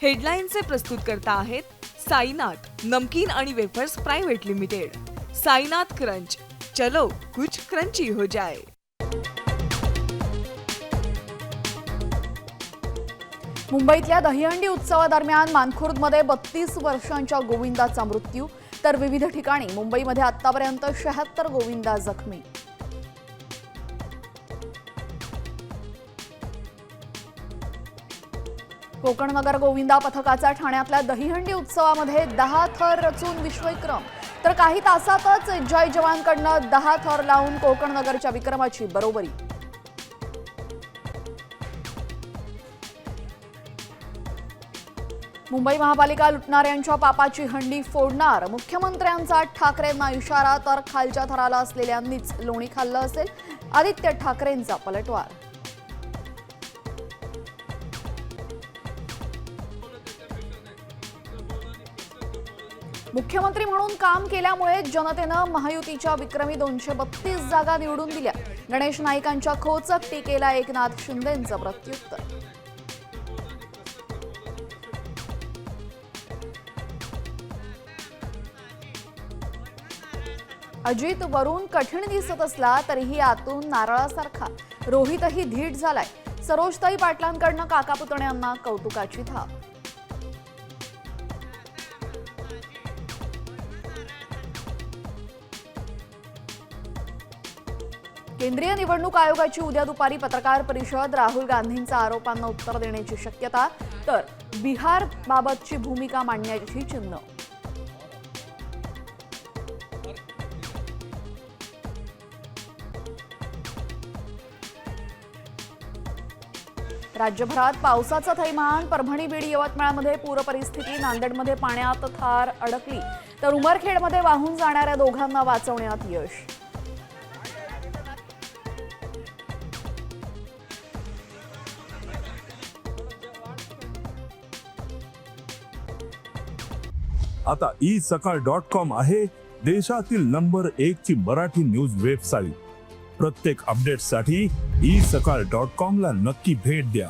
हेडलाईनचे प्रस्तुतकर्ता आहेत साईनाथ नमकीन आणि wafers private limited. Sainath crunch, चलो कुछ क्रंची हो जाए। मुंबईतल्या दहीहंडी उत्सवादरम्यान मानखुर्दमध्ये 32 वर्षांच्या गोविंदाचा मृत्यू, तर विविध ठिकाणी मुंबईमध्ये आतापर्यंत 76 गोविंदा जखमी। कोकण नगर गोविंदा पथकाचा ठाण्यातल्या दहीहंडी उत्सवामध्ये 10 थर रचून विश्वविक्रम, तर काही तासातच जय जवानकडनं 10 थर लावून कोकण नगरच्या विक्रमाची बरोबरी। मुंबई महापालिका लुटणाऱ्यांच्या पापाची हंडी फोडणार, मुख्यमंत्र्यांचा ठाकरेंना इशारा, तर खालच्या थराला असलेल्यांनीच लोणी खाल्लं असेल, आदित्य ठाकरेंचा पलटवार। मुख्यमंत्री म्हणून काम केल्यामुळे जनतेनं महायुतीच्या विक्रमी 232 जागा निवडून दिल्या, गणेश नाईकांच्या खोचक टीकेला एकनाथ शिंदेंचं प्रत्युत्तर। अजित वरून कठीण दिसत असला तरीही आतून नारळासारखा, रोहितही धीट झालाय, सरोजताई पाटलांकडनं काका पुतण्यांना कौतुकाची थाप। केंद्रीय निवडणूक आयोगाची उद्या दुपारी पत्रकार परिषद, राहुल गांधींच्या आरोपांना उत्तर देण्याची शक्यता, तर बिहार बाबतची भूमिका मांडण्याची चिन्ह। राज्यभरात पावसाचं थैमान, परभणी, बीड, यवतमाळमध्ये पूरपरिस्थिती, नांदेडमध्ये पाण्यात थार अडकली, तर उमरखेडमध्ये वाहून जाणाऱ्या दोघांना वाचवण्यात यश। आता isakal.com आहे देशातील नंबर 1 ची मराठी न्यूज वेबसाईट। प्रत्येक अपडेटसाठी isakal.com ला नक्की भेट द्या।